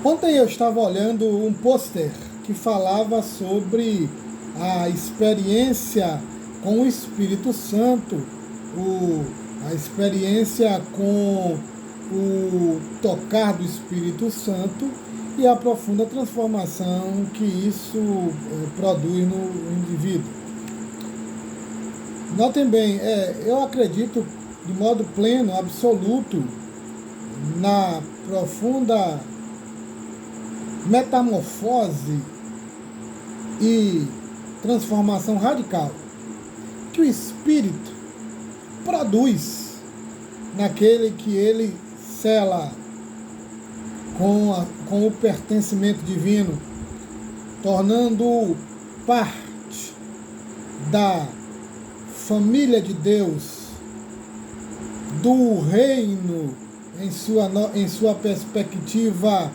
Ontem eu estava olhando um pôster que falava sobre a experiência com o Espírito Santo, a experiência com o tocar do Espírito Santo e a profunda transformação que isso produz no indivíduo. Notem bem, eu acredito de modo pleno, absoluto, na profunda metamorfose e transformação radical que o Espírito produz naquele que ele sela com o pertencimento divino, tornando-o parte da família de Deus, do reino em sua perspectiva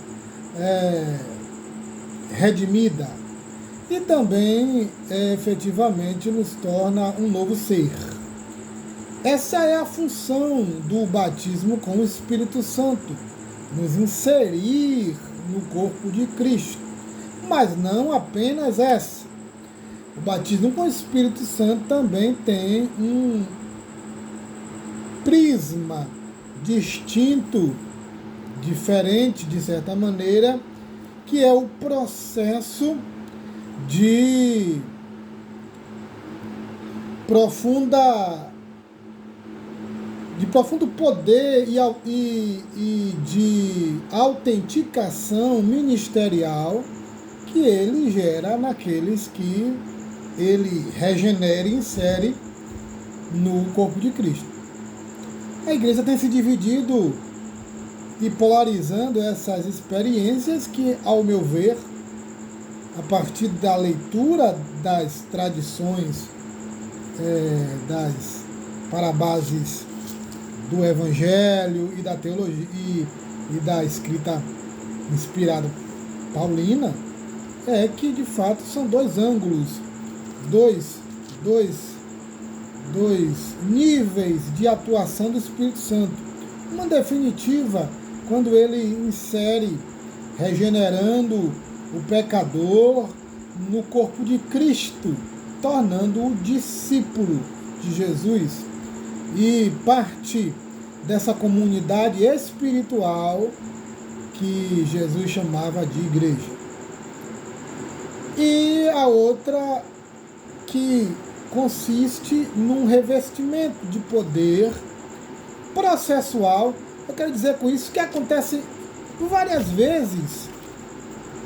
redimida, e também efetivamente nos torna um novo ser. Essa é a função do batismo com o Espírito Santo, nos inserir no corpo de Cristo. Mas não apenas essa. O batismo com o Espírito Santo também tem um prisma distinto, diferente de certa maneira, que é o processo de profundo poder e de autenticação ministerial que ele gera naqueles que ele regenera e insere no corpo de Cristo. A igreja tem se dividido e polarizando essas experiências que, ao meu ver, a partir da leitura das tradições, das parabases do Evangelho e da teologia e da escrita inspirada paulina, é que de fato são dois ângulos, dois níveis de atuação do Espírito Santo. Uma definitiva, quando ele insere, regenerando o pecador no corpo de Cristo, tornando-o discípulo de Jesus e parte dessa comunidade espiritual que Jesus chamava de igreja. E a outra que consiste num revestimento de poder processual. Eu quero dizer com isso que acontece várias vezes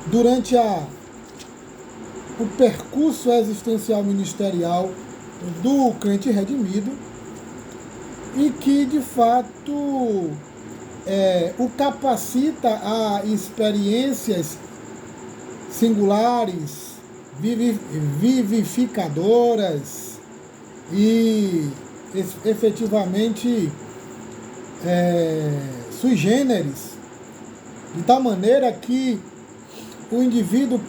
durante o percurso existencial ministerial do crente redimido e que, de fato, o capacita a experiências singulares, vivificadoras e efetivamente sui generis, de tal maneira que o indivíduo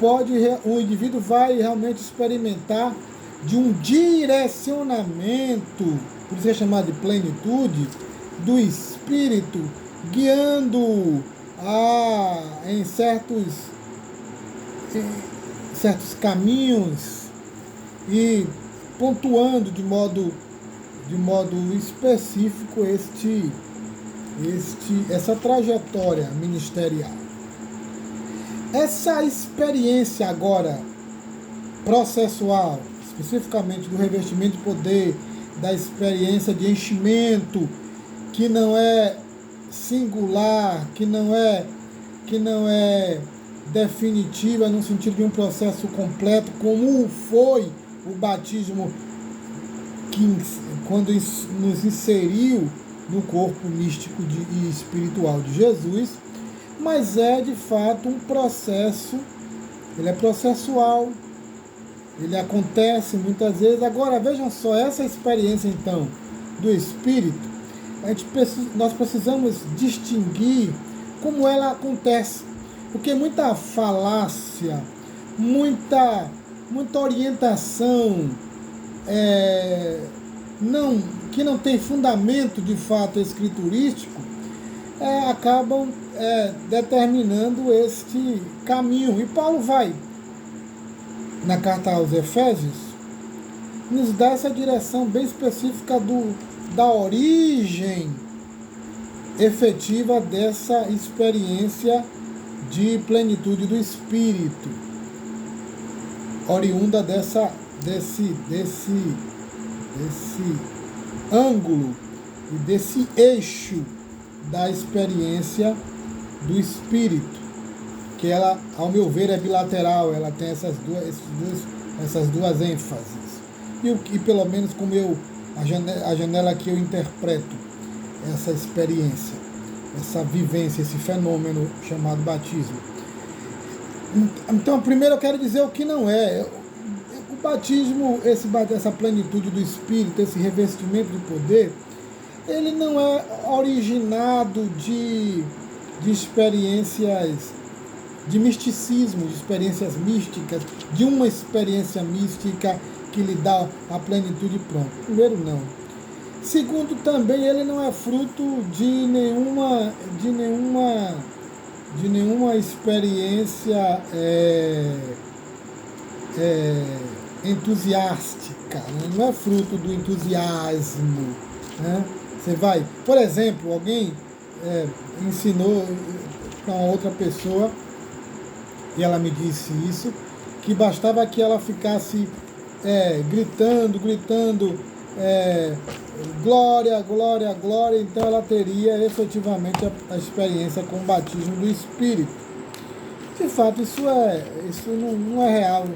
vai realmente experimentar de um direcionamento, por isso é chamado de plenitude, do Espírito, guiando em certos caminhos e pontuando de modo específico essa trajetória ministerial. Essa experiência agora processual, especificamente do revestimento de poder, da experiência de enchimento, que não é singular, que não é definitiva no sentido de um processo completo, como foi o batismo quando nos inseriu no corpo místico e espiritual de Jesus, mas é de fato um processo, ele é processual, ele acontece muitas vezes. Agora vejam só, essa experiência então do Espírito, nós precisamos distinguir como ela acontece, porque muita falácia, muita orientação que não tem fundamento de fato escriturístico, acabam determinando este caminho. E Paulo vai, na carta aos Efésios, nos dá essa direção bem específica da origem efetiva dessa experiência de plenitude do Espírito, oriunda desse ângulo e desse eixo da experiência do Espírito, que ela, ao meu ver, é bilateral, ela tem essas duas ênfases. E pelo menos como a janela que eu interpreto essa experiência, essa vivência, esse fenômeno chamado batismo. Então, primeiro eu quero dizer o que não é. O batismo, essa plenitude do Espírito, esse revestimento de poder, ele não é originado de experiências de misticismo, de experiências místicas, de uma experiência mística que lhe dá a plenitude pronta. Primeiro, não. Segundo, também ele não é fruto de nenhuma experiência entusiástica, né? Não é fruto do entusiasmo, né? Você vai, por exemplo, alguém ensinou para uma outra pessoa, e ela me disse isso, que bastava que ela ficasse gritando, glória, glória, glória, então ela teria efetivamente a experiência com o batismo do Espírito. De fato, isso não é real.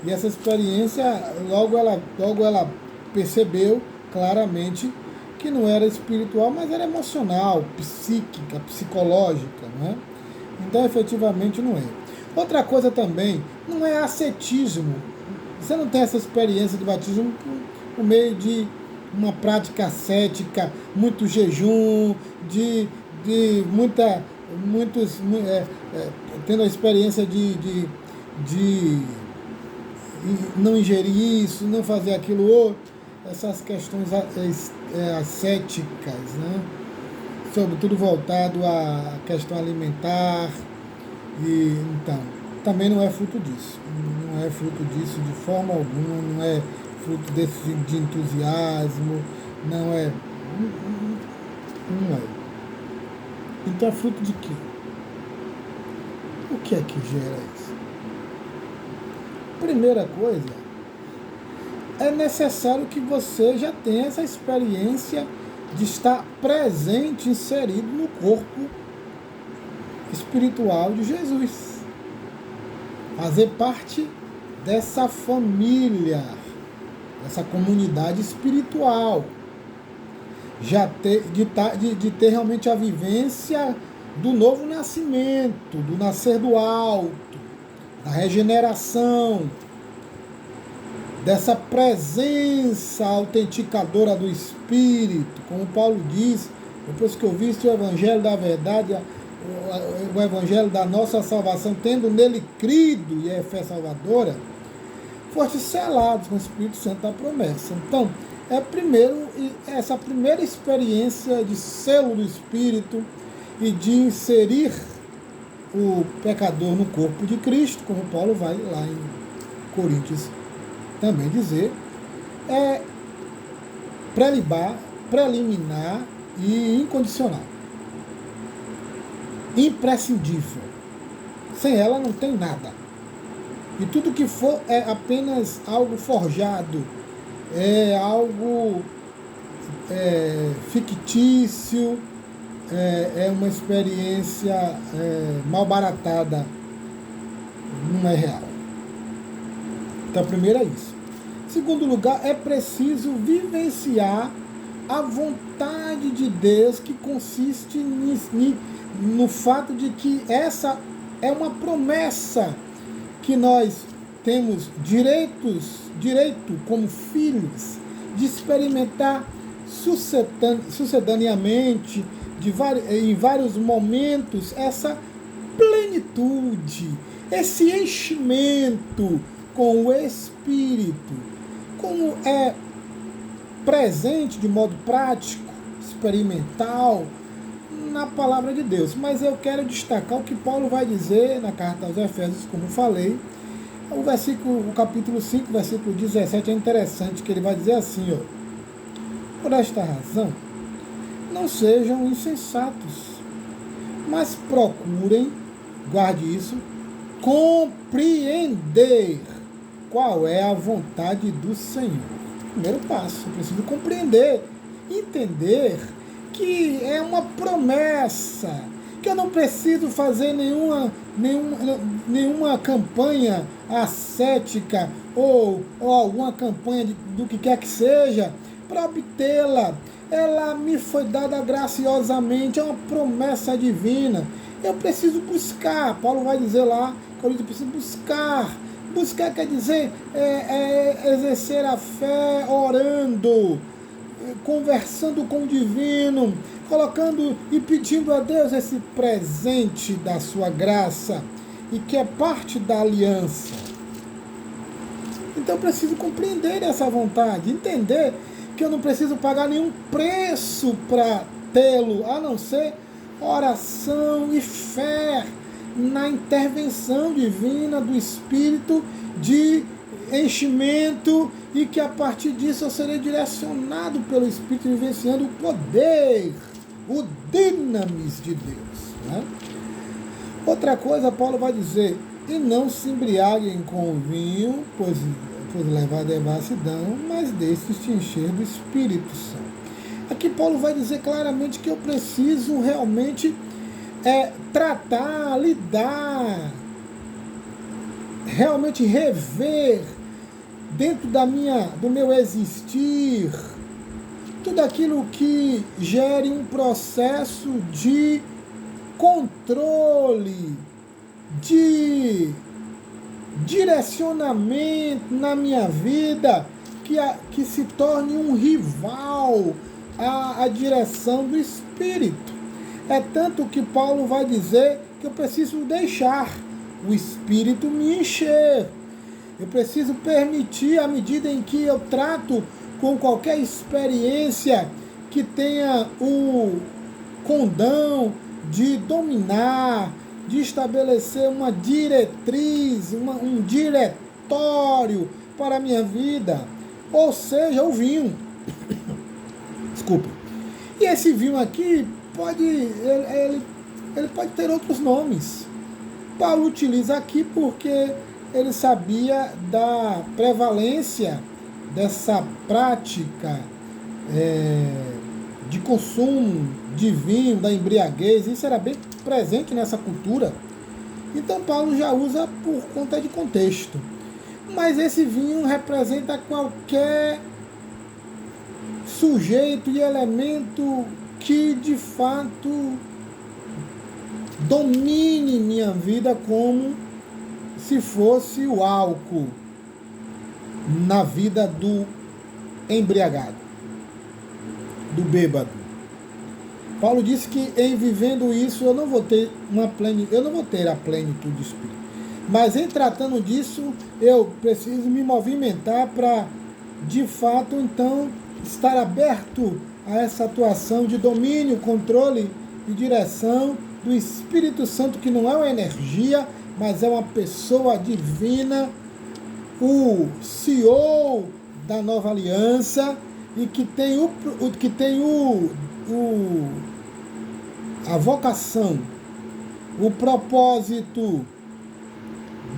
E essa experiência, logo ela percebeu claramente que não era espiritual, mas era emocional, psíquica, psicológica, né? Então, efetivamente, não é. Outra coisa também, não é ascetismo. Você não tem essa experiência de batismo por meio de uma prática ascética, muito jejum, tendo a experiência de não ingerir isso, não fazer aquilo outro, essas questões ascéticas, né? Sobretudo voltado à questão alimentar, e então também não é fruto disso. Não é fruto disso de forma alguma, não é fruto de entusiasmo, não é. Então é fruto de quê? O que é que gera isso? Primeira coisa, é necessário que você já tenha essa experiência de estar presente, inserido no corpo espiritual de Jesus. Fazer parte dessa família, dessa comunidade espiritual. De ter realmente a vivência do novo nascimento, do nascer do alto, da regeneração, dessa presença autenticadora do Espírito, como Paulo diz, depois que ouviste o Evangelho da verdade, o Evangelho da nossa salvação, tendo nele crido, e é fé salvadora, foste selados com o Espírito Santo da promessa. Então, essa primeira experiência de selo do Espírito e de inserir o pecador no corpo de Cristo, como Paulo vai lá em Coríntios também dizer, é preliminar e incondicional. Imprescindível. Sem ela não tem nada. E tudo que for é apenas algo forjado, é algo fictício, é uma experiência mal baratada, não é real. Então, primeiro é isso. Segundo lugar, é preciso vivenciar a vontade de Deus, que consiste no fato de que essa é uma promessa que nós temos direito como filhos de experimentar sucedaniamente, em vários momentos, essa plenitude, esse enchimento com o Espírito, como é presente de modo prático, experimental, na palavra de Deus. Mas eu quero destacar o que Paulo vai dizer na carta aos Efésios, como falei. O capítulo 5, versículo 17 é interessante, que ele vai dizer assim, ó: por esta razão, não sejam insensatos, mas procurem, guarde isso, compreender qual é a vontade do Senhor. Primeiro passo, eu preciso compreender, entender que é uma promessa, que eu não preciso fazer nenhuma campanha ascética ou alguma campanha do que quer que seja para obtê-la. Ela me foi dada graciosamente, é uma promessa divina. Eu preciso buscar. Paulo vai dizer lá, quando eu preciso buscar. Buscar quer dizer exercer a fé orando, conversando com o divino, colocando e pedindo a Deus esse presente da sua graça, e que é parte da aliança. Então eu preciso compreender essa vontade, entender que eu não preciso pagar nenhum preço para tê-lo, a não ser oração e fé na intervenção divina do Espírito de enchimento, e que a partir disso eu serei direcionado pelo Espírito, vivenciando o poder, o dinamis de Deus, né? Outra coisa, Paulo vai dizer: e não se embriaguem com o vinho, pois leva a devassidão, mas deixe te encher do Espírito Santo. Aqui Paulo vai dizer claramente que eu preciso realmente tratar, lidar, realmente rever dentro do meu existir tudo aquilo que gere um processo de controle, de direcionamento na minha vida, que se torne um rival à direção do Espírito. É tanto que Paulo vai dizer que eu preciso deixar o Espírito me encher. Eu preciso permitir, à medida em que eu trato com qualquer experiência que tenha o condão de dominar, de estabelecer uma diretriz, um diretório para a minha vida, ou seja, o vinho. Desculpa. E esse vinho aqui ele pode ter outros nomes. Paulo utiliza aqui porque ele sabia da prevalência dessa prática de consumo de vinho, da embriaguez. Isso era bem presente nessa cultura. Então Paulo já usa por conta de contexto. Mas esse vinho representa qualquer sujeito e elemento que de fato domine minha vida, como se fosse o álcool na vida do embriagado, do bêbado. Paulo disse que em vivendo isso eu não vou ter a plenitude de espírito. Mas em tratando disso, eu preciso me movimentar para, de fato, então, estar aberto a essa atuação de domínio, controle e direção do Espírito Santo, que não é uma energia, mas é uma pessoa divina, o CEO da nova aliança, e que tem a vocação, o propósito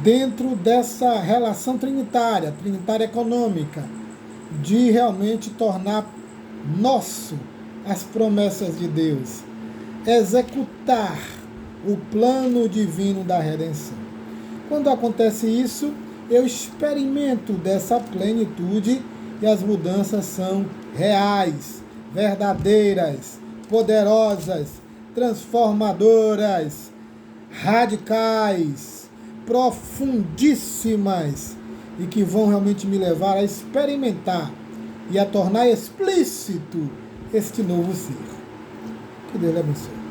dentro dessa relação trinitária econômica, de realmente tornar nosso as promessas de Deus, executar o plano divino da redenção. Quando acontece isso, eu experimento dessa plenitude, e as mudanças são reais, verdadeiras, poderosas, transformadoras, radicais, profundíssimas, e que vão realmente me levar a experimentar e a tornar explícito este novo ser. Que Deus lhe abençoe.